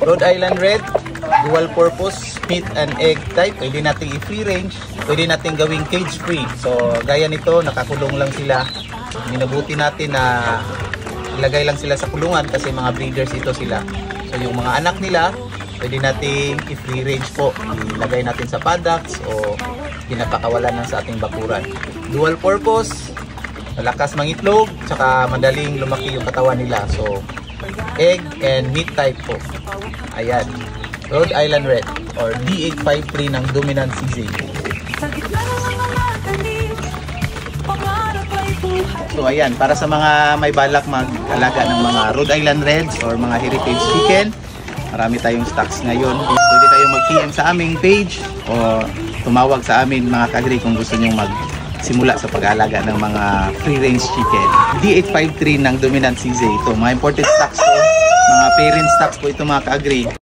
Rhode Island Red, dual purpose, meat and egg type. Pwede natin i-free range, pwede natin gawing cage free. So gaya nito, nakakulong lang sila. Minabuti natin na ilagay lang sila sa kulungan kasi mga breeders ito sila. So yung mga anak nila, pwede natin i-free range po. Ilagay natin sa paddocks o pinapakawalan lang sa ating bakuran. Dual purpose, malakas mangitlog, tsaka madaling lumaki yung katawan nila. So egg and meat type po. Ayan, Rhode Island Red or D853 ng dominant CZ. So ayan, para sa mga may balak mag-alaga ng mga Rhode Island Reds or mga heritage chicken, marami tayong stocks ngayon. Pwede kayong mag-PM sa aming page o tumawag sa amin mga ka-agri kung gusto nyong magsimula sa pag-aalaga ng mga free-range chicken. D853 ng dominant CZ. Ito, mga imported stocks po, mga parent stocks po ito mga ka-agri.